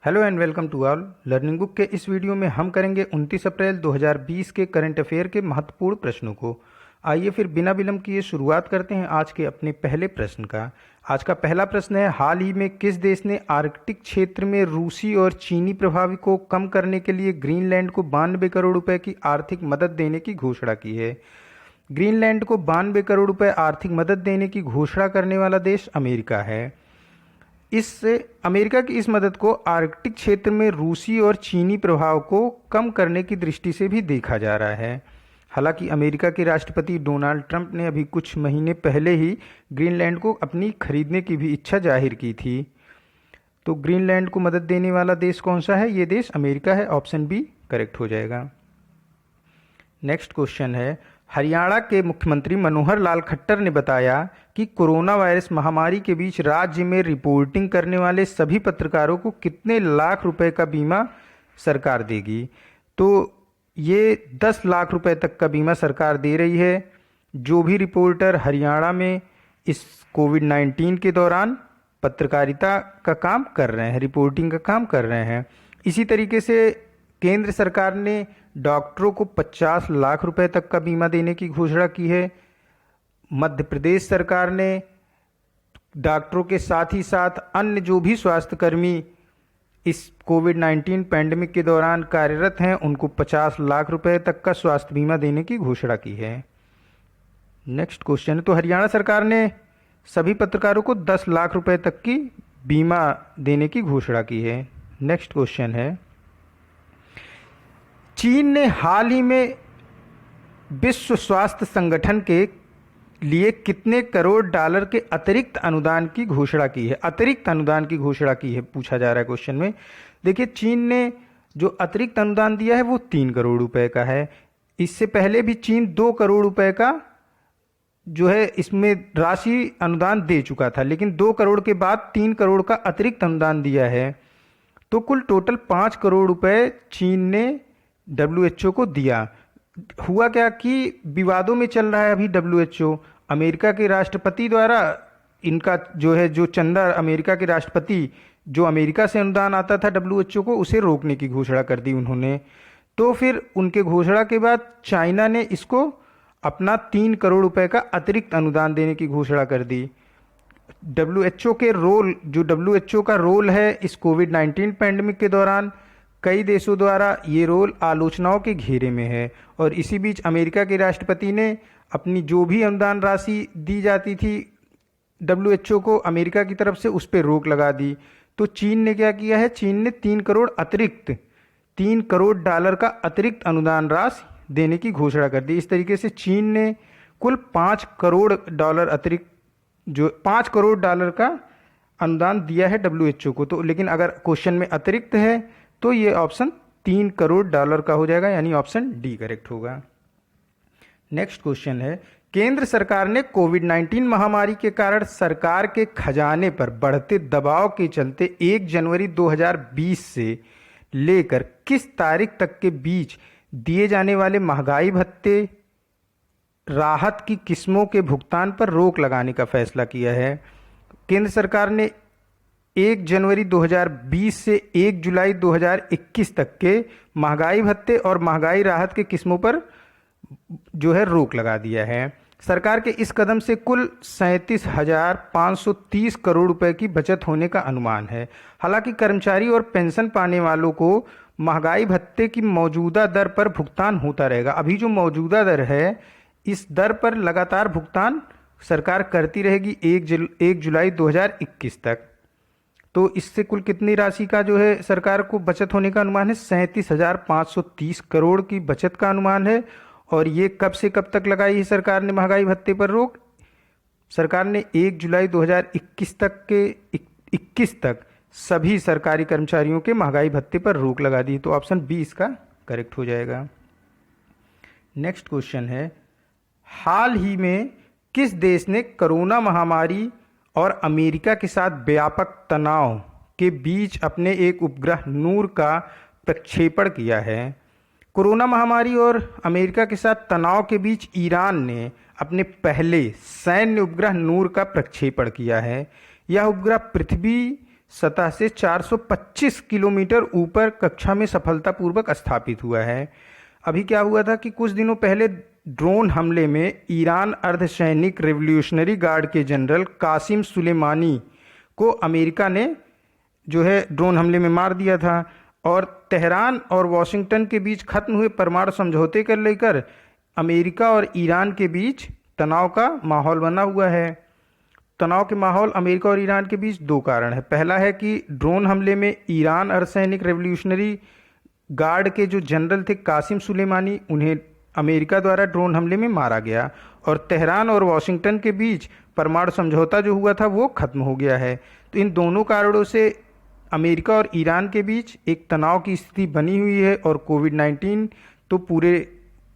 Hello and welcome to all. Learning book के इस video में हम करेंगे 29 अप्रैल 2020 के करंट अफेयर के महत्वपूर्ण प्रश्नों को। आइए फिर बिना विलंब किए शुरुआत करते हैं आज के अपने पहले प्रश्न का। आज का पहला प्रश्न है, हाल ही में किस देश ने आर्कटिक क्षेत्र में रूसी और चीनी प्रभाव को कम करने के लिए ग्रीनलैंड को 92 करोड़ रुपए की आर्थिक मदद देने की घोषणा की है। ग्रीनलैंड को 92 करोड़ रुपए आर्थिक मदद देने की घोषणा करने वाला देश अमेरिका है। इससे अमेरिका की इस मदद को आर्कटिक क्षेत्र में रूसी और चीनी प्रभाव को कम करने की दृष्टि से भी देखा जा रहा है। हालांकि अमेरिका के राष्ट्रपति डोनाल्ड ट्रंप ने अभी कुछ महीने पहले ही ग्रीनलैंड को अपनी खरीदने की भी इच्छा जाहिर की थी। तो ग्रीनलैंड को मदद देने वाला देश कौन सा है? ये देश अमेरिका है। ऑप्शन बी करेक्ट हो जाएगा। नेक्स्ट क्वेश्चन है, हरियाणा के मुख्यमंत्री मनोहर लाल खट्टर ने बताया कि कोरोना वायरस महामारी के बीच राज्य में रिपोर्टिंग करने वाले सभी पत्रकारों को कितने लाख रुपए का बीमा सरकार देगी। तो ये 10 लाख रुपए तक का बीमा सरकार दे रही है जो भी रिपोर्टर हरियाणा में इस कोविड-19 के दौरान पत्रकारिता का काम कर रहे हैं, रिपोर्टिंग का काम कर रहे हैं। इसी तरीके से केंद्र सरकार ने डॉक्टरों को 50 लाख रुपए तक का बीमा देने की घोषणा की है। मध्य प्रदेश सरकार ने डॉक्टरों के साथ ही साथ अन्य जो भी स्वास्थ्यकर्मी इस कोविड-19 पैंडेमिक के दौरान कार्यरत हैं उनको 50 लाख रुपए तक का स्वास्थ्य बीमा देने की घोषणा की है। नेक्स्ट क्वेश्चन है, तो हरियाणा सरकार ने सभी पत्रकारों को 10 लाख रुपए तक की बीमा देने की घोषणा की है। नेक्स्ट क्वेश्चन है, चीन ने हाल ही में विश्व स्वास्थ्य संगठन के लिए कितने करोड़ डॉलर के अतिरिक्त अनुदान की घोषणा की है? अतिरिक्त अनुदान की घोषणा की है पूछा जा रहा है क्वेश्चन में। देखिए, चीन ने जो अतिरिक्त अनुदान दिया है वो 3 करोड़ रुपए का है। इससे पहले भी चीन 2 करोड़ रुपए का जो है इसमें राशि अनुदान दे चुका था, लेकिन 2 करोड़ के बाद 3 करोड़ का अतिरिक्त अनुदान दिया है। तो कुल टोटल 5 करोड़ रुपए चीन ने WHO को दिया। हुआ क्या कि विवादों में चल रहा है अभी WHO। अमेरिका के राष्ट्रपति द्वारा इनका जो है जो चंदा अमेरिका के राष्ट्रपति जो अमेरिका से अनुदान आता था WHO को, उसे रोकने की घोषणा कर दी उन्होंने। तो फिर उनके घोषणा के बाद चाइना ने इसको अपना 3 करोड़ रुपए का अतिरिक्त अनुदान देने की घोषणा कर दी। WHO के रोल जो WHO का रोल है इस कोविड-19 पैंडेमिक के दौरान कई देशों द्वारा ये रोल आलोचनाओं के घेरे में है। और इसी बीच अमेरिका के राष्ट्रपति ने अपनी जो भी अनुदान राशि दी जाती थी WHO को अमेरिका की तरफ से उस पर रोक लगा दी। तो चीन ने क्या किया है? चीन ने 3 करोड़ डॉलर का अतिरिक्त अनुदान राशि देने की घोषणा कर दी। इस तरीके से चीन ने कुल 5 करोड़ डॉलर अतिरिक्त जो 5 करोड़ डॉलर का अनुदान दिया है WHO को। तो लेकिन अगर क्वेश्चन में अतिरिक्त है तो ये ऑप्शन 3 करोड़ डॉलर का हो जाएगा, यानी ऑप्शन डी करेक्ट होगा। नेक्स्ट क्वेश्चन है, केंद्र सरकार ने कोविड-19 महामारी के कारण सरकार के खजाने पर बढ़ते दबाव के चलते 1 जनवरी 2020 से लेकर किस तारीख तक के बीच दिए जाने वाले महंगाई भत्ते राहत की किस्मों के भुगतान पर रोक लगाने का फैसला किया है। केंद्र सरकार ने 1 जनवरी 2020 से 1 जुलाई 2021 तक के महंगाई भत्ते और महंगाई राहत के किस्मों पर जो है रोक लगा दिया है। सरकार के इस कदम से कुल 37,530 करोड़ रुपए की बचत होने का अनुमान है। हालांकि कर्मचारी और पेंशन पाने वालों को महंगाई भत्ते की मौजूदा दर पर भुगतान होता रहेगा। अभी जो मौजूदा दर है इस दर पर लगातार भुगतान सरकार करती रहेगी 1 जुलाई 2021 तक। तो इससे कुल कितनी राशि का जो है सरकार को बचत होने का अनुमान है? 37,530 करोड़ की बचत का अनुमान है। और ये कब से कब तक लगाई है सरकार ने महंगाई भत्ते पर रोक? सरकार ने 1 जुलाई 2021 तक सभी सरकारी कर्मचारियों के महंगाई भत्ते पर रोक लगा दी। तो ऑप्शन बी इसका करेक्ट हो जाएगा। नेक्स्ट क्वेश्चन है, हाल ही में किस देश ने कोरोना महामारी और अमेरिका के साथ व्यापक तनाव के बीच अपने एक उपग्रह नूर का प्रक्षेपण किया है? कोरोना महामारी और अमेरिका के साथ तनाव के बीच ईरान ने अपने पहले सैन्य उपग्रह नूर का प्रक्षेपण किया है। यह उपग्रह पृथ्वी सतह से 425 किलोमीटर ऊपर कक्षा में सफलतापूर्वक स्थापित हुआ है। अभी क्या हुआ था कि कुछ दिनों पहले ड्रोन हमले में ईरान अर्धसैनिक रिवॉल्यूशनरी गार्ड के जनरल कासिम सुलेमानी को अमेरिका ने जो है ड्रोन हमले में मार दिया था, और तेहरान और वॉशिंगटन के बीच खत्म हुए परमाणु समझौते को लेकर अमेरिका और ईरान के बीच तनाव का माहौल बना हुआ है। तनाव के माहौल अमेरिका और ईरान के बीच दो कारण है। पहला है कि ड्रोन हमले में ईरान अर्धसैनिक रिवॉल्यूशनरी गार्ड के जो जनरल थे कासिम सुलेमानी, उन्हें अमेरिका द्वारा ड्रोन हमले में मारा गया, और तेहरान और वॉशिंगटन के बीच परमाणु समझौता जो हुआ था वो खत्म हो गया है। तो इन दोनों कारणों से अमेरिका और ईरान के बीच एक तनाव की स्थिति बनी हुई है, और कोविड-19 तो पूरे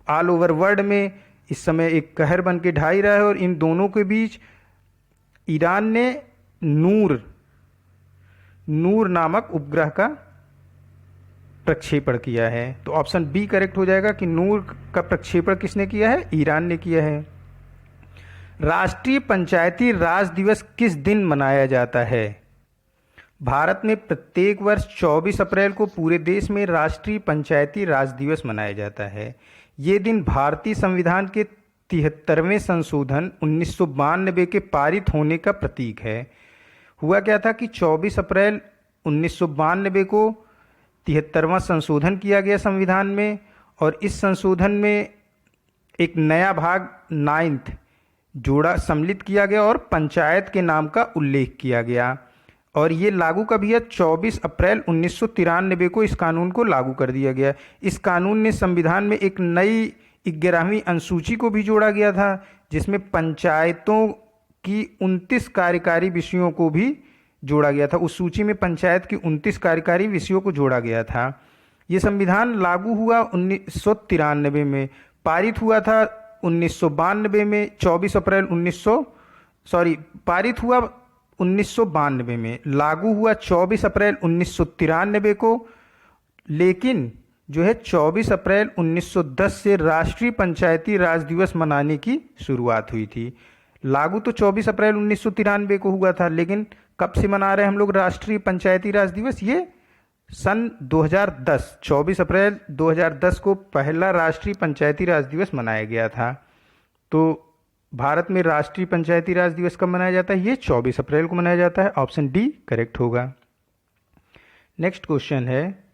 ऑल ओवर वर्ल्ड में इस समय एक कहर बन के ढाई रहा है। और इन दोनों के बीच ईरान ने नूर नामक उपग्रह का प्रक्षेपण किया है। तो ऑप्शन बी करेक्ट हो जाएगा कि नूर का प्रक्षेपण किसने किया है? ईरान ने किया है। राष्ट्रीय पंचायती राज दिवस किस दिन मनाया जाता है? भारत में प्रत्येक वर्ष 24 अप्रैल को पूरे देश में राष्ट्रीय पंचायती राज दिवस मनाया जाता है। ये दिन भारतीय संविधान के 73वें संशोधन 1992 के पारित होने का प्रतीक है। हुआ क्या था कि 24 अप्रैल 1992 को 73वां संशोधन किया गया संविधान में, और इस संशोधन में एक नया भाग 9th जोड़ा सम्मिलित किया गया और पंचायत के नाम का उल्लेख किया गया, और ये लागू कब हुआ? 24 अप्रैल 1993 को इस कानून को लागू कर दिया गया। इस कानून ने संविधान में एक नई 11वीं अनुसूची को भी जोड़ा गया था, जिसमें पंचायतों की 29 कार्यकारी विषयों को भी जोड़ा गया था। उस सूची में पंचायत की 29 कार्यकारी विषयों को जोड़ा गया था। ये संविधान लागू हुआ 1993 में, पारित हुआ था 1992 में, 24 अप्रैल पारित हुआ 1992 में, लागू हुआ 24 अप्रैल 1993 को, लेकिन जो है 24 अप्रैल 1910 से राष्ट्रीय पंचायती राज दिवस मनाने की शुरुआत हुई थी। लागू तो 24 अप्रैल 1993 को हुआ था, लेकिन कब से मना रहे हैं हम लोग राष्ट्रीय पंचायती राज दिवस? ये सन 2010, 24 अप्रैल 2010 को पहला राष्ट्रीय पंचायती राज दिवस मनाया गया था। तो भारत में राष्ट्रीय पंचायती राज दिवस कब मनाया जाता है? ये 24 अप्रैल को मनाया जाता है। ऑप्शन डी करेक्ट होगा। नेक्स्ट क्वेश्चन है,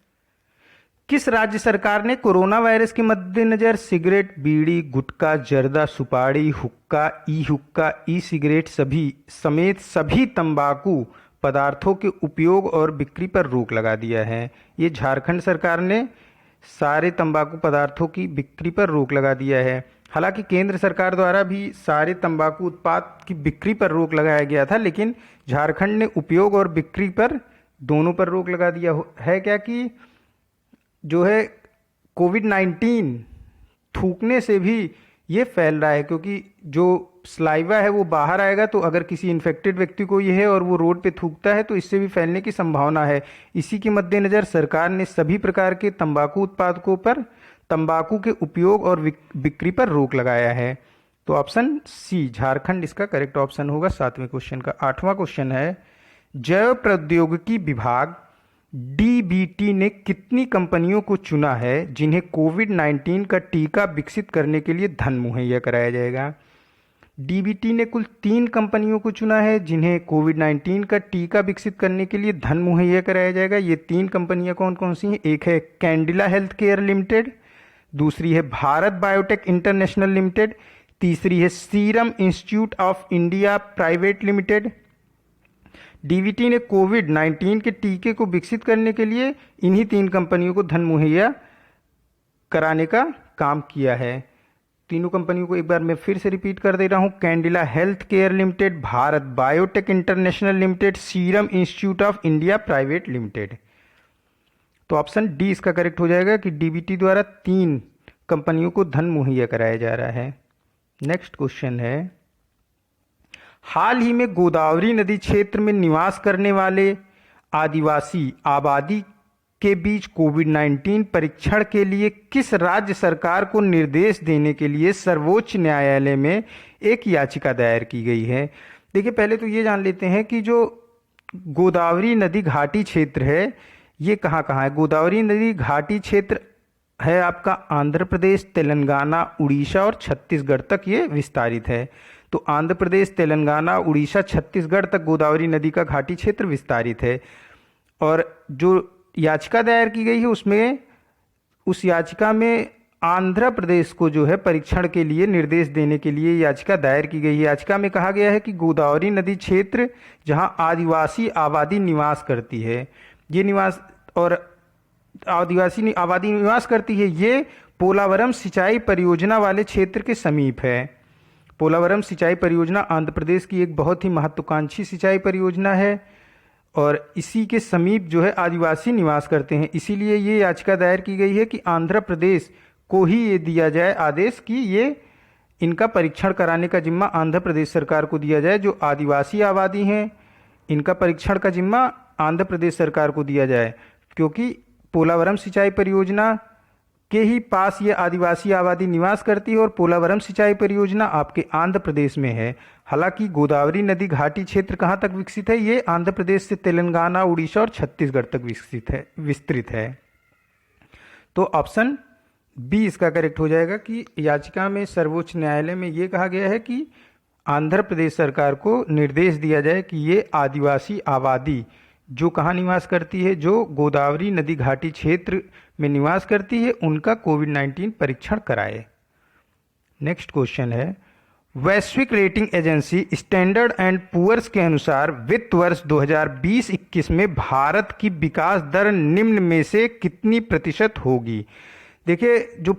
किस राज्य सरकार ने कोरोना वायरस के मद्देनजर सिगरेट, बीड़ी, गुटखा, जर्दा, सुपारी, हुक्का, ई सिगरेट समेत सभी तंबाकू पदार्थों के उपयोग और बिक्री पर रोक लगा दिया है? ये झारखंड सरकार ने सारे तंबाकू पदार्थों की बिक्री पर रोक लगा दिया है। हालांकि केंद्र सरकार द्वारा भी सारे तंबाकू उत्पाद की बिक्री पर रोक लगाया गया था, लेकिन झारखंड ने उपयोग और बिक्री पर दोनों पर रोक लगा दिया है। क्या कि जो है कोविड-19 थूकने से भी ये फैल रहा है, क्योंकि जो स्लाइवा है वो बाहर आएगा, तो अगर किसी इन्फेक्टेड व्यक्ति को ये है और वो रोड पे थूकता है तो इससे भी फैलने की संभावना है। इसी के मद्देनजर सरकार ने सभी प्रकार के तंबाकू उत्पादकों पर तंबाकू के उपयोग और बिक्री पर रोक लगाया है। तो ऑप्शन सी झारखंड इसका करेक्ट ऑप्शन होगा 7वें क्वेश्चन का। 8वां क्वेश्चन है, जैव प्रौद्योगिकी विभाग डीबीटी ने कितनी कंपनियों को चुना है जिन्हें कोविड-19 का टीका विकसित करने के लिए धन मुहैया कराया जाएगा? डीबीटी ने कुल 3 कंपनियों को चुना है जिन्हें कोविड-19 का टीका विकसित करने के लिए धन मुहैया कराया जाएगा। ये 3 कंपनियां कौन कौन सी हैं? एक है कैंडिला हेल्थ केयर लिमिटेड, दूसरी है भारत बायोटेक इंटरनेशनल लिमिटेड, तीसरी है serum Institute of India private limited. DBT ने कोविड-19 के टीके को विकसित करने के लिए इन्हीं 3 कंपनियों को धन मुहैया कराने का काम किया है। तीनों कंपनियों को एक बार मैं फिर से रिपीट कर दे रहा हूं, Cadila health care limited, Bharat Biotech international limited, Serum Institute of India private limited. तो ऑप्शन डी इसका करेक्ट हो जाएगा कि डीबीटी द्वारा 3 कंपनियों को धन मुहैया कराया जा रहा है। नेक्स्ट क्वेश्चन है, हाल ही में गोदावरी नदी क्षेत्र में निवास करने वाले आदिवासी आबादी के बीच कोविड-19 परीक्षण के लिए किस राज्य सरकार को निर्देश देने के लिए सर्वोच्च न्यायालय में एक याचिका दायर की गई है? देखिए, पहले तो ये जान लेते हैं कि जो गोदावरी नदी घाटी क्षेत्र है, ये कहाँ कहाँ है? गोदावरी नदी घाटी क्षेत्र है आपका आंध्र प्रदेश, तेलंगाना, उड़ीसा और छत्तीसगढ़ तक ये विस्तारित है। तो आंध्र प्रदेश, तेलंगाना, उड़ीसा, छत्तीसगढ़ तक गोदावरी नदी का घाटी क्षेत्र विस्तारित है। और जो याचिका दायर की गई है उसमें, उस याचिका में आंध्र प्रदेश को जो है परीक्षण के लिए निर्देश देने के लिए याचिका दायर की गई है। याचिका में कहा गया है कि गोदावरी नदी क्षेत्र जहां आदिवासी आबादी निवास करती है, ये निवास और आदिवासी आबादी निवास करती है, ये पोलावरम सिंचाई परियोजना वाले क्षेत्र के समीप है। पोलावरम सिंचाई परियोजना आंध्र प्रदेश की एक बहुत ही महत्वाकांक्षी सिंचाई परियोजना है और इसी के समीप जो है आदिवासी निवास करते हैं। इसीलिए ये याचिका दायर की गई है कि आंध्र प्रदेश को ही ये दिया जाए आदेश कि ये इनका परीक्षण कराने का जिम्मा आंध्र प्रदेश सरकार को दिया जाए। जो आदिवासी आबादी हैं इनका परीक्षण का जिम्मा आंध्र प्रदेश सरकार को दिया जाए, क्योंकि पोलावरम सिंचाई परियोजना के ही पास ये आदिवासी आबादी निवास करती है और पोलावरम सिंचाई परियोजना आपके आंध्र प्रदेश में है। हालांकि गोदावरी नदी घाटी क्षेत्र कहाँ तक विकसित है? ये आंध्र प्रदेश से तेलंगाना, उड़ीसा और छत्तीसगढ़ तक विस्तृत है। तो ऑप्शन बी इसका करेक्ट हो जाएगा कि याचिका में सर्वोच्च न्यायालय में ये कहा गया है कि आंध्र प्रदेश सरकार को निर्देश दिया जाए कि ये आदिवासी आबादी जो कहाँ निवास करती है, जो गोदावरी नदी घाटी क्षेत्र में निवास करती है, उनका कोविड-19 परीक्षण कराए। नेक्स्ट क्वेश्चन है, वैश्विक rating agency Standard and Poor's के अनुसार वित्त वर्ष 2020-21 में भारत की विकास दर निम्न में से कितनी प्रतिशत होगी? देखिए, जो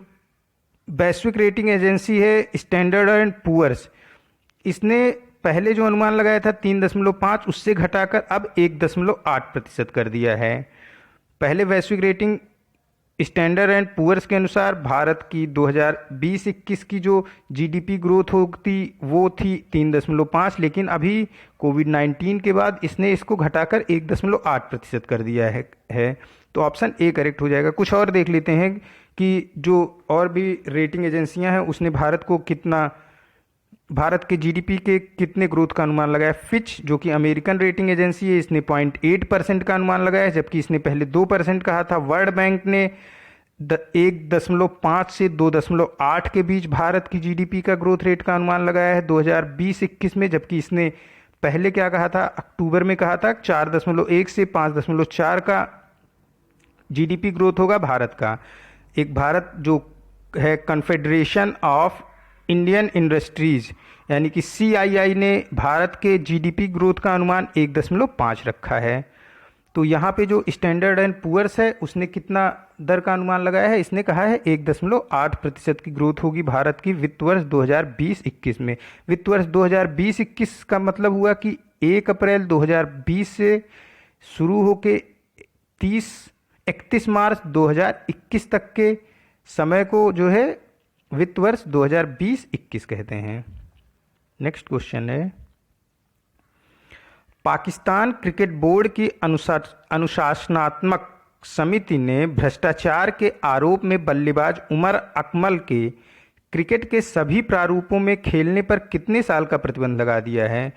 वैश्विक रेटिंग एजेंसी है स्टैंडर्ड एंड पुअर्स, इसने पहले जो अनुमान लगाया था 3.5 उससे घटाकर अब 1.8% कर दिया है। पहले वैश्विक रेटिंग स्टैंडर्ड एंड पुअर्स के अनुसार भारत की 2020-21 की जो जीडीपी ग्रोथ होती वो थी 3.5, लेकिन अभी कोविड-19 के बाद इसने इसको घटाकर 1.8% कर दिया है। तो ऑप्शन ए करेक्ट हो जाएगा। कुछ और देख लेते हैं कि जो और भी रेटिंग एजेंसियां हैं उसने भारत के जीडीपी के कितने ग्रोथ का अनुमान लगाया। फिच जो कि अमेरिकन रेटिंग एजेंसी है, इसने 0.8% का अनुमान लगाया, जबकि इसने पहले 2% कहा था। वर्ल्ड बैंक ने 1.5 से 2.8 के बीच भारत की जीडीपी का ग्रोथ रेट का अनुमान लगाया है 2020-21 में, जबकि इसने पहले क्या कहा था, अक्टूबर में कहा था 4.1 से 5.4 का जीडीपी ग्रोथ होगा भारत का। एक भारत जो है कन्फेडरेशन ऑफ इंडियन इंडस्ट्रीज यानी कि CII ने भारत के जीडीपी ग्रोथ का अनुमान 1.5 रखा है। तो यहाँ पे जो स्टैंडर्ड एंड पुअर्स है उसने कितना दर का अनुमान लगाया है? इसने कहा है 1.8% की ग्रोथ होगी भारत की वित्त वर्ष 2020-21 में। वित्त वर्ष 2020-21 का मतलब हुआ कि 1 अप्रैल 2020 से शुरू होके 31 मार्च 2021 तक के समय को जो है वित्त वर्ष 2020-21 कहते हैं। नेक्स्ट क्वेश्चन है, पाकिस्तान क्रिकेट बोर्ड की अनुशासनात्मक समिति ने भ्रष्टाचार के आरोप में बल्लेबाज उमर अकमल के क्रिकेट के सभी प्रारूपों में खेलने पर कितने साल का प्रतिबंध लगा दिया है?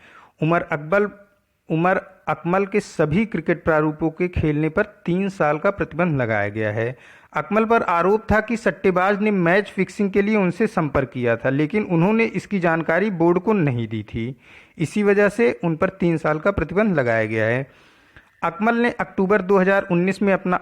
उमर अकमल के सभी क्रिकेट प्रारूपों के खेलने पर 3 साल का प्रतिबंध लगाया गया है। अकमल पर आरोप था कि सट्टेबाज ने मैच फिक्सिंग के लिए उनसे संपर्क किया था, लेकिन उन्होंने इसकी जानकारी बोर्ड को नहीं दी थी। इसी वजह से उन पर 3 साल का प्रतिबंध लगाया गया है। अकमल ने अक्टूबर 2019 में अपना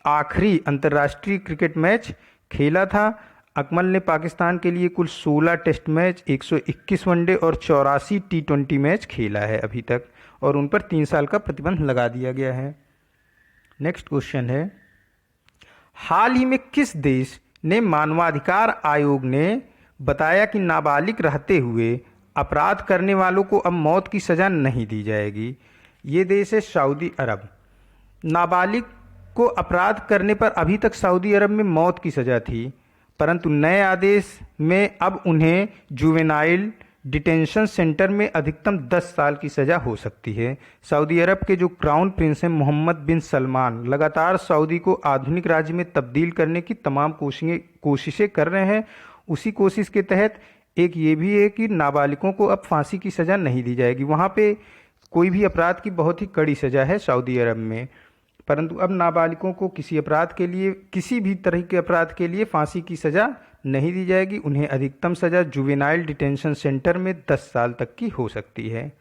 आखिरी अंतर्राष्ट्रीय क्रिकेट मैच खेला था। अकमल ने पाकिस्तान के लिए कुल 16 टेस्ट मैच, 121 वनडे और 84 T20 मैच खेला है अभी तक, और उन पर 3 साल का प्रतिबंध लगा दिया गया है। नेक्स्ट क्वेश्चन है, हाल ही में किस देश ने मानवाधिकार आयोग ने बताया कि नाबालिग रहते हुए अपराध करने वालों को अब मौत की सज़ा नहीं दी जाएगी? ये देश है सऊदी अरब। नाबालिग को अपराध करने पर अभी तक सऊदी अरब में मौत की सज़ा थी, परंतु नए आदेश में अब उन्हें जुवेनाइल डिटेंशन सेंटर में अधिकतम 10 साल की सज़ा हो सकती है। सऊदी अरब के जो क्राउन प्रिंस हैं मोहम्मद बिन सलमान लगातार सऊदी को आधुनिक राज्य में तब्दील करने की तमाम कोशिशें कर रहे हैं। उसी कोशिश के तहत एक ये भी है कि नाबालिगों को अब फांसी की सज़ा नहीं दी जाएगी। वहाँ पे कोई भी अपराध की बहुत ही कड़ी सज़ा है सऊदी अरब में। परंतु अब नाबालिगों को किसी अपराध के लिए, किसी भी तरह के अपराध के लिए फांसी की सज़ा नहीं दी जाएगी। उन्हें अधिकतम सज़ा जुवेनाइल डिटेंशन सेंटर में 10 साल तक की हो सकती है।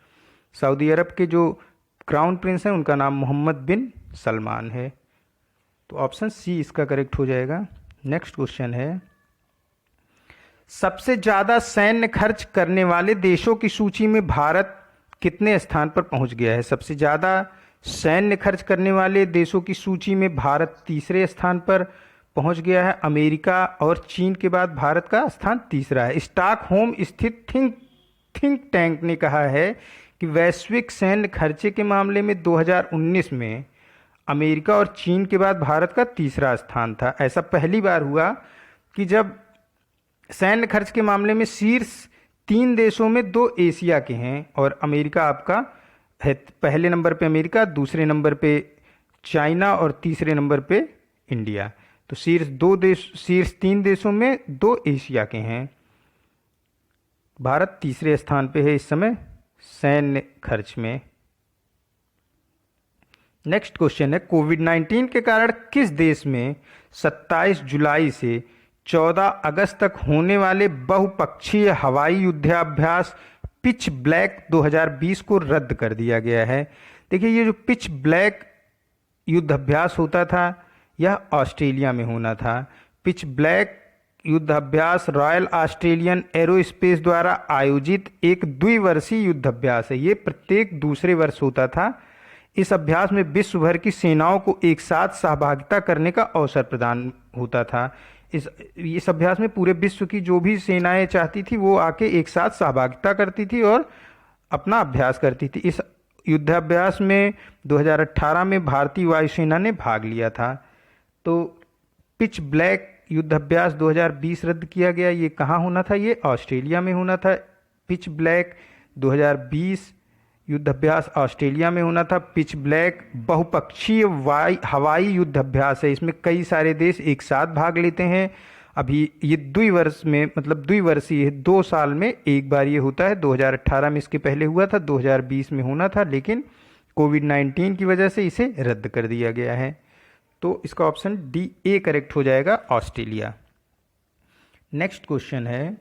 सऊदी अरब के जो क्राउन प्रिंस हैं उनका नाम मोहम्मद बिन सलमान है। तो ऑप्शन सी इसका करेक्ट हो जाएगा। नेक्स्ट क्वेश्चन है, सबसे ज़्यादा सैन्य खर्च करने वाले देशों की सूची में भारत कितने स्थान पर पहुंच गया है? सबसे ज़्यादा सैन्य खर्च करने वाले देशों की सूची में भारत तीसरे स्थान पर पहुंच गया है। अमेरिका और चीन के बाद भारत का स्थान तीसरा है। स्टॉकहोम स्थित थिंक टैंक ने कहा है कि वैश्विक सैन्य खर्चे के मामले में 2019 में अमेरिका और चीन के बाद भारत का तीसरा स्थान था। ऐसा पहली बार हुआ कि जब सैन्य खर्च के मामले में शीर्ष 3 देशों में 2 एशिया के हैं और अमेरिका आपका है। पहले नंबर पे अमेरिका, दूसरे नंबर पे चाइना और तीसरे नंबर पे इंडिया। तो शीर्ष 3 देशों में 2 एशिया के हैं। भारत तीसरे स्थान पे है इस समय सैन्य खर्च में। नेक्स्ट क्वेश्चन है, कोविड-19 के कारण किस देश में 27 जुलाई से 14 अगस्त तक होने वाले बहुपक्षीय हवाई युद्धाभ्यास पिच ब्लैक 2020 को रद्द कर दिया गया है? देखिए, ये जो पिच ब्लैक युद्धाभ्यास होता था यह ऑस्ट्रेलिया में होना था। पिच ब्लैक युद्धाभ्यास रॉयल ऑस्ट्रेलियन एरोस्पेस द्वारा आयोजित एक द्विवर्षीय युद्धाभ्यास है। ये प्रत्येक दूसरे वर्ष होता था। इस अभ्यास में विश्व भर की सेनाओं को एक साथ सहभागिता करने का अवसर प्रदान होता था। इस अभ्यास में पूरे विश्व की जो भी सेनाएं चाहती थी वो आके एक साथ सहभागिता करती थी और अपना अभ्यास करती थी। इस युद्धाभ्यास में 2018 में भारतीय वायुसेना ने भाग लिया था। तो पिच ब्लैक युद्धाभ्यास 2020 रद्द किया गया। ये कहाँ होना था? ये ऑस्ट्रेलिया में होना था। पिच ब्लैक 2020 युद्धाभ्यास ऑस्ट्रेलिया में होना था। पिच ब्लैक बहुपक्षीय हवाई युद्धाभ्यास है। इसमें कई सारे देश एक साथ भाग लेते हैं। अभी ये द्विवर्षीय 2 साल में एक बार ये होता है। 2018 में इसके पहले हुआ था, 2020 में होना था, लेकिन कोविड-19 की वजह से इसे रद्द कर दिया गया है। तो इसका ऑप्शन डी ए करेक्ट हो जाएगा, ऑस्ट्रेलिया। नेक्स्ट क्वेश्चन है,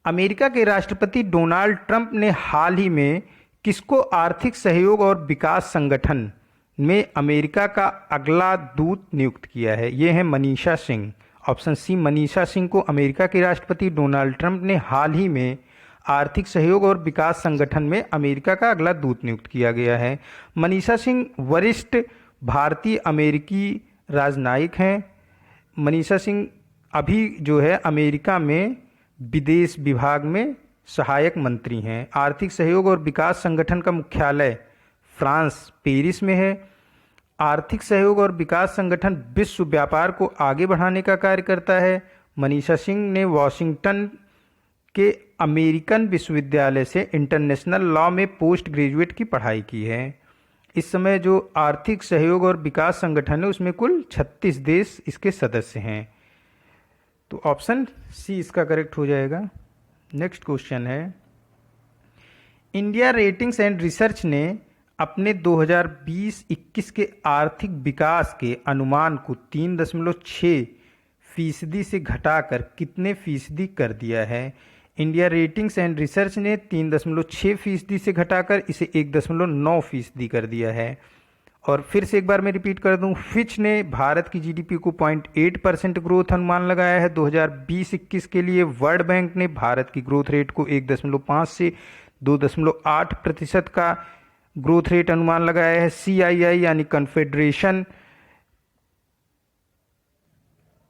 अमेरिका के राष्ट्रपति डोनाल्ड ट्रंप ने हाल ही में किसको आर्थिक सहयोग और विकास संगठन में अमेरिका का अगला दूत नियुक्त किया है? ये है मनीषा सिंह। ऑप्शन सी, मनीषा सिंह को अमेरिका के राष्ट्रपति डोनाल्ड ट्रंप ने हाल ही में आर्थिक सहयोग और विकास संगठन में अमेरिका का अगला दूत नियुक्त किया गया है। मनीषा सिंह वरिष्ठ भारतीय अमेरिकी राजनयिक हैं। मनीषा सिंह अभी जो है अमेरिका में विदेश विभाग में सहायक मंत्री हैं। आर्थिक सहयोग और विकास संगठन का मुख्यालय फ्रांस पेरिस में है। आर्थिक सहयोग और विकास संगठन विश्व व्यापार को आगे बढ़ाने का कार्य करता है। मनीषा सिंह ने वॉशिंगटन के अमेरिकन विश्वविद्यालय से इंटरनेशनल लॉ में पोस्ट ग्रेजुएट की पढ़ाई की है। इस समय जो आर्थिक सहयोग और विकास संगठन है उसमें कुल 36 देश इसके सदस्य हैं। तो ऑप्शन सी इसका करेक्ट हो जाएगा। नेक्स्ट क्वेश्चन है, इंडिया रेटिंग्स एंड रिसर्च ने अपने 2020-21 के आर्थिक विकास के अनुमान को 3.6% से घटाकर कितने फीसदी कर दिया है? इंडिया रेटिंग्स एंड रिसर्च ने 3.6% से घटाकर इसे 1.9% कर दिया है। और फिर से एक बार मैं रिपीट कर दूं, फिच ने भारत की जीडीपी को 0.8% ग्रोथ अनुमान लगाया है 2020-21 के लिए। वर्ल्ड बैंक ने भारत की ग्रोथ रेट को 1.5 से 2.8% का ग्रोथ रेट अनुमान लगाया है। CII यानी कन्फेडरेशन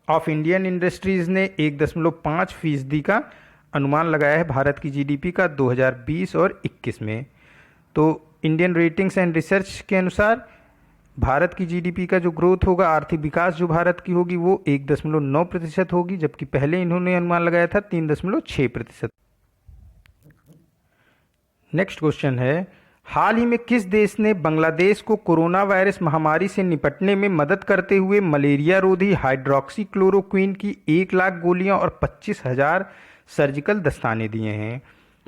ऑफ इंडियन इंडस्ट्रीज ने 1.5% का अनुमान लगाया है भारत की जीडीपी का 2020 और 21 में। तो इंडियन रेटिंग्स एंड रिसर्च के अनुसार भारत की जीडीपी का जो ग्रोथ होगा, आर्थिक विकास जो भारत की होगी वो 1.9% होगी, जबकि पहले इन्होंने अनुमान लगाया था 3.6%। नेक्स्ट क्वेश्चन है, हाल ही में किस देश ने बांग्लादेश को कोरोना वायरस महामारी से निपटने में मदद करते हुए मलेरिया रोधी हाइड्रोक्सीक्लोरोक्विन की 1 लाख गोलियां और 25,000 सर्जिकल दस्ताने दिए हैं?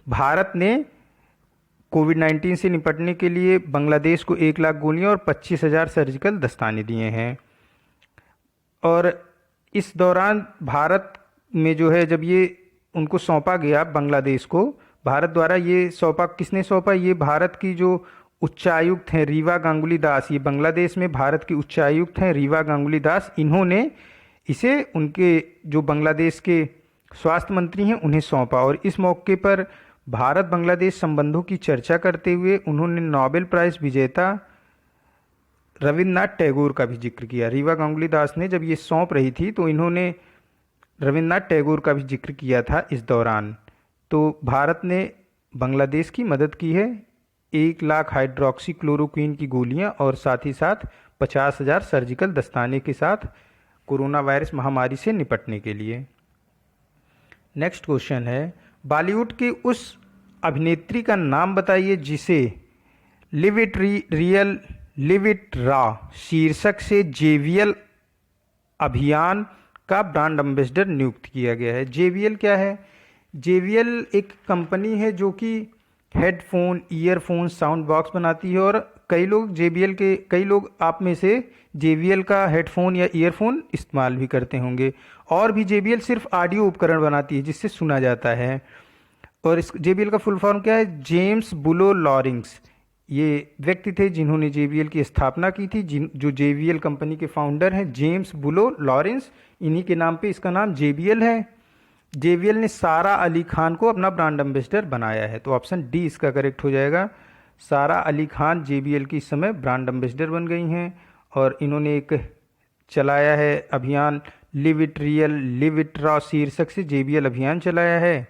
भारत ने कोविड-19 से निपटने के लिए बांग्लादेश को 1 लाख गोलियां और 25,000 सर्जिकल दस्ताने दिए हैं। और इस दौरान भारत में जो है, जब ये उनको सौंपा गया बांग्लादेश को, भारत द्वारा ये सौंपा, किसने सौंपा? ये भारत की जो उच्चायुक्त हैं रीवा गांगुली दास, ये बांग्लादेश में भारत की उच्चायुक्त हैं रीवा गांगुली दास, इन्होंने इसे उनके जो बांग्लादेश के स्वास्थ्य मंत्री हैं उन्हें सौंपा। और इस मौके पर भारत बांग्लादेश संबंधों की चर्चा करते हुए उन्होंने नोबेल प्राइज विजेता रविन्द्रनाथ टैगोर का भी जिक्र किया। रीवा गांगुली दास ने जब ये सौंप रही थी तो इन्होंने रविन्द्रनाथ टैगोर का भी जिक्र किया था इस दौरान। तो भारत ने बांग्लादेश की मदद की है 1 लाख हाइड्रोक्सी क्लोरोक्वीन की गोलियां और साथ ही साथ 50,000 सर्जिकल दस्ताने के साथ कोरोना वायरस महामारी से निपटने के लिए। नेक्स्ट क्वेश्चन है, बॉलीवुड की उस अभिनेत्री का नाम बताइए जिसे live it real live it raw शीर्षक से JBL अभियान का ब्रांड एम्बेसडर नियुक्त किया गया है। JBL क्या है? JBL एक कंपनी है जो कि हेडफोन, ईयरफोन, साउंड बॉक्स बनाती है। और कई लोग आप में से JBL का हेडफोन या ईयरफोन इस्तेमाल भी करते होंगे। और भी JBL सिर्फ ऑडियो उपकरण बनाती है जिससे सुना जाता है। और इस JBL का फुल फॉर्म क्या है? जेम्स बुलो लॉरिंग्स, ये व्यक्ति थे जिन्होंने JBL की स्थापना की थी। जो JBL कंपनी के फाउंडर हैं जेम्स बुलो लॉरेंस, इन्हीं के नाम पे इसका नाम JBL है। JBL ने सारा अली खान को अपना ब्रांड एम्बेसडर बनाया है। तो ऑप्शन डी इसका करेक्ट हो जाएगा। सारा अली खान JBL की इस समय ब्रांड एम्बेसडर बन गई हैं और इन्होंने एक चलाया है अभियान, live it real live it raw शीर्षक से JBL अभियान चलाया है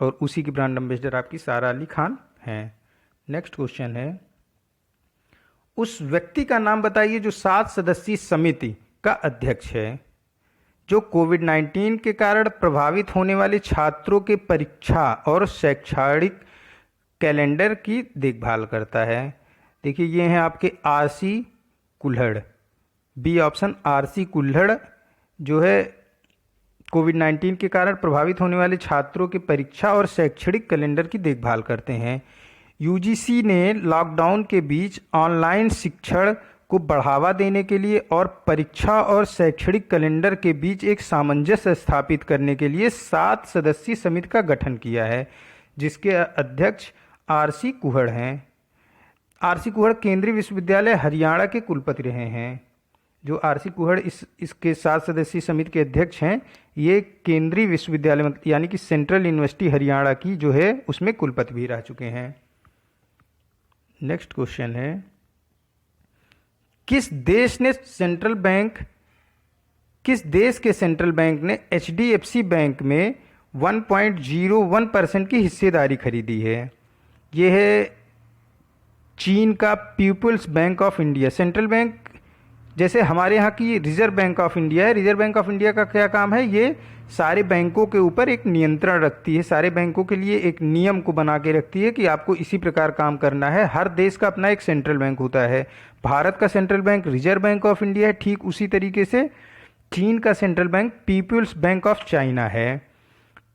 और उसी की ब्रांड एम्बेसडर आपकी सारा अली खान हैं। नेक्स्ट क्वेश्चन है, उस व्यक्ति का नाम बताइए जो 7 सदस्यीय समिति का अध्यक्ष है, जो कोविड-19 के कारण प्रभावित होने वाले छात्रों के परीक्षा और शैक्षणिक कैलेंडर की देखभाल करता है। देखिए ये हैं आपके RC कुल्हड़, बी ऑप्शन RC कुल्हड़ जो है कोविड-19 के कारण प्रभावित होने वाले छात्रों के परीक्षा और शैक्षणिक कैलेंडर की देखभाल करते हैं। UGC ने लॉकडाउन के बीच ऑनलाइन शिक्षण को बढ़ावा देने के लिए और परीक्षा और शैक्षणिक कैलेंडर के बीच एक सामंजस्य स्थापित करने के लिए 7 सदस्यीय समिति का गठन किया है, जिसके अध्यक्ष RC कुहड़ हैं। RC कुहड़ केंद्रीय विश्वविद्यालय हरियाणा के कुलपति रहे हैं। जो RC कुहड़ इसके 7 सदस्यीय समिति के अध्यक्ष हैं, ये केंद्रीय विश्वविद्यालय यानी कि सेंट्रल यूनिवर्सिटी हरियाणा की जो है उसमें कुलपति भी रह चुके हैं। नेक्स्ट क्वेश्चन है, किस देश के सेंट्रल बैंक ने HDFC बैंक में 1.01% की हिस्सेदारी खरीदी है? यह है चीन का People's Bank of India. Central bank जैसे हमारे यहाँ की रिजर्व बैंक ऑफ इंडिया है। रिजर्व बैंक ऑफ इंडिया का क्या काम है? ये सारे बैंकों के ऊपर एक नियंत्रण रखती है, सारे बैंकों के लिए एक नियम को बना के रखती है कि आपको इसी प्रकार काम करना है। हर देश का अपना एक सेंट्रल बैंक होता है। भारत का central bank Reserve Bank of India है, ठीक उसी तरीके से चीन का central bank People's Bank of China है।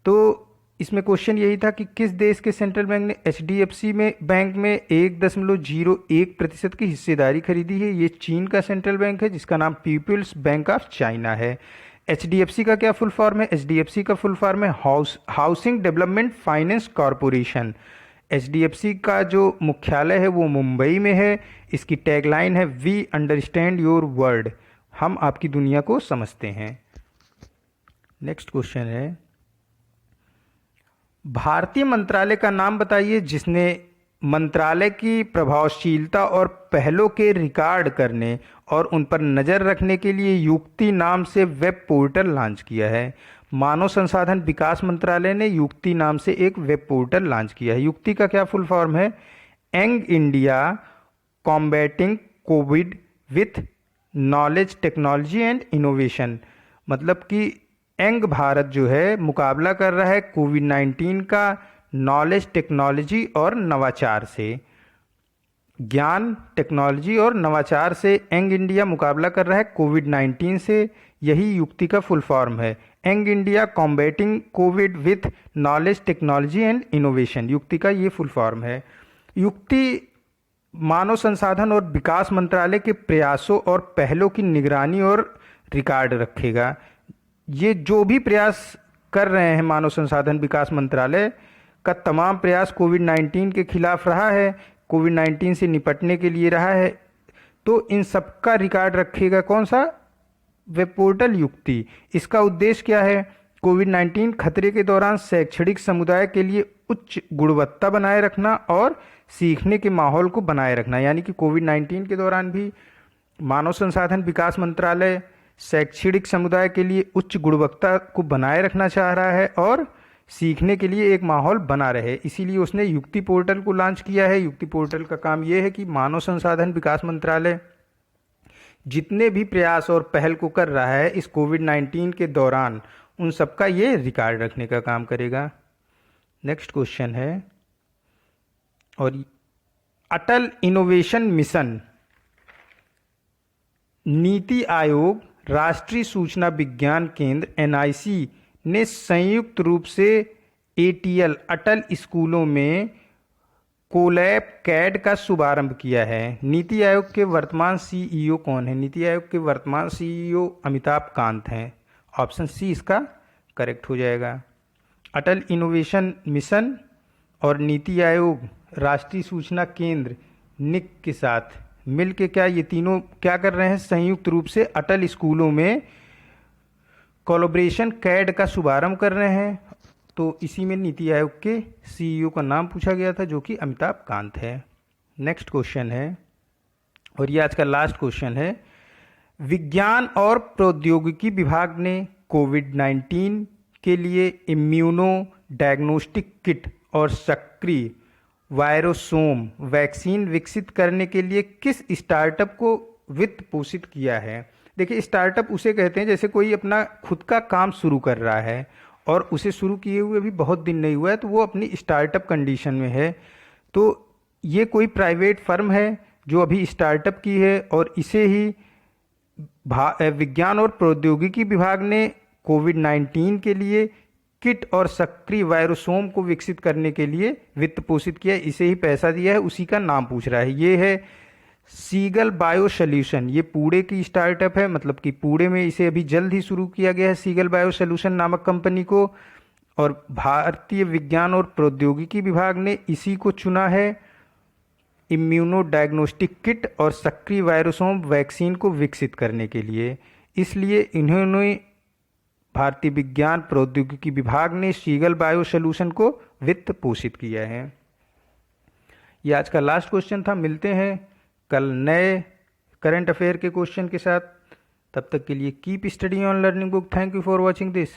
तो इसमें क्वेश्चन यही था कि किस देश के सेंट्रल बैंक ने HDFC बैंक में 1.01% की हिस्सेदारी खरीदी है? ये चीन का सेंट्रल बैंक है जिसका नाम पीपुल्स बैंक ऑफ चाइना है। HDFC का क्या फुल फॉर्म है? HDFC का फुल फॉर्म है housing development finance corporation. HDFC का जो मुख्यालय है वो मुंबई में है। इसकी टैगलाइन है वी अंडरस्टैंड योर वर्ल्ड, हम आपकी दुनिया को समझते हैं। नेक्स्ट क्वेश्चन है, भारतीय मंत्रालय का नाम बताइए जिसने मंत्रालय की प्रभावशीलता और पहलों के रिकॉर्ड करने और उन पर नज़र रखने के लिए युक्ति नाम से वेब पोर्टल लॉन्च किया है। मानव संसाधन विकास मंत्रालय ने युक्ति नाम से एक वेब पोर्टल लॉन्च किया है। युक्ति का क्या फुल फॉर्म है? Young India combating Covid with knowledge technology and innovation. मतलब कि यंग भारत जो है मुकाबला कर रहा है कोविड-19 का नॉलेज टेक्नोलॉजी और नवाचार से। ज्ञान, टेक्नोलॉजी और नवाचार से यंग इंडिया मुकाबला कर रहा है कोविड-19 से। यही युक्ति का फुल फॉर्म है, young India combating Covid with knowledge technology and innovation. युक्ति का ये फुल फॉर्म है। युक्ति मानव संसाधन और विकास मंत्रालय के प्रयासों और पहलों की निगरानी और रिकॉर्ड रखेगा। ये जो भी प्रयास कर रहे हैं मानव संसाधन विकास मंत्रालय का तमाम प्रयास कोविड-19 के खिलाफ रहा है, कोविड-19 से निपटने के लिए रहा है, तो इन सबका रिकॉर्ड रखेगा कौन सा? वेब पोर्टल युक्ति। इसका उद्देश्य क्या है? कोविड-19 खतरे के दौरान शैक्षणिक समुदाय के लिए उच्च गुणवत्ता बनाए रखना और सीखने के माहौल को बनाए रखना। यानी कि कोविड-19 के दौरान भी मानव संसाधन विकास मंत्रालय शैक्षणिक समुदाय के लिए उच्च गुणवत्ता को बनाए रखना चाह रहा है और सीखने के लिए एक माहौल बना रहे, इसीलिए उसने युक्ति पोर्टल को लॉन्च किया है। युक्ति पोर्टल का काम यह है कि मानव संसाधन विकास मंत्रालय जितने भी प्रयास और पहल को कर रहा है इस कोविड-19 के दौरान, उन सबका ये रिकॉर्ड रखने का काम करेगा। नेक्स्ट क्वेश्चन है, और अटल इनोवेशन मिशन, नीति आयोग, राष्ट्रीय सूचना विज्ञान केंद्र एनआईसी ने संयुक्त रूप से एटीएल अटल स्कूलों में कोलैब कैड का शुभारंभ किया है। नीति आयोग के वर्तमान सीईओ कौन है? नीति आयोग के वर्तमान सीईओ अमिताभ कांत हैं। ऑप्शन सी इसका करेक्ट हो जाएगा। अटल इनोवेशन मिशन और नीति आयोग, राष्ट्रीय सूचना केंद्र निक के साथ मिलके क्या ये तीनों क्या कर रहे हैं? संयुक्त रूप से अटल स्कूलों में कोलैबोरेशन कैड का शुभारंभ कर रहे हैं। तो इसी में नीति आयोग के सीईओ का नाम पूछा गया था जो कि अमिताभ कांत है। नेक्स्ट क्वेश्चन है, और ये आज का लास्ट क्वेश्चन है, विज्ञान और प्रौद्योगिकी विभाग ने कोविड-19 के लिए इम्यूनो डायग्नोस्टिक किट और सक्रिय वायरोसोम वैक्सीन विकसित करने के लिए किस स्टार्टअप को वित्त पोषित किया है? देखिए, स्टार्टअप उसे कहते हैं जैसे कोई अपना खुद का काम शुरू कर रहा है और उसे शुरू किए हुए भी बहुत दिन नहीं हुआ है, तो वो अपनी स्टार्टअप कंडीशन में है। तो ये कोई प्राइवेट फर्म है जो अभी स्टार्टअप की है, और इसे ही विज्ञान और प्रौद्योगिकी विभाग ने कोविड-19 के लिए किट और सक्रिय वायरोसोम को विकसित करने के लिए वित्त पोषित किया, इसे ही पैसा दिया है, उसी का नाम पूछ रहा है। ये है सीगल बायो सॉल्यूशन। ये पुणे की स्टार्टअप है, मतलब कि पुणे में इसे अभी जल्द ही शुरू किया गया है सीगल बायो सॉल्यूशन नामक कंपनी को, और भारतीय विज्ञान और प्रौद्योगिकी विभाग ने इसी को चुना है इम्यूनो डायग्नोस्टिक किट और सक्रिय वायरोसोम वैक्सीन को विकसित करने के लिए। इसलिए इन्होंने भारतीय विज्ञान प्रौद्योगिकी विभाग ने सीगल बायो सॉल्यूशन को वित्त पोषित किया है। ये आज का लास्ट क्वेश्चन था। मिलते हैं कल नए करंट अफेयर के क्वेश्चन के साथ। तब तक के लिए keep study on learning book. Thank you for watching this.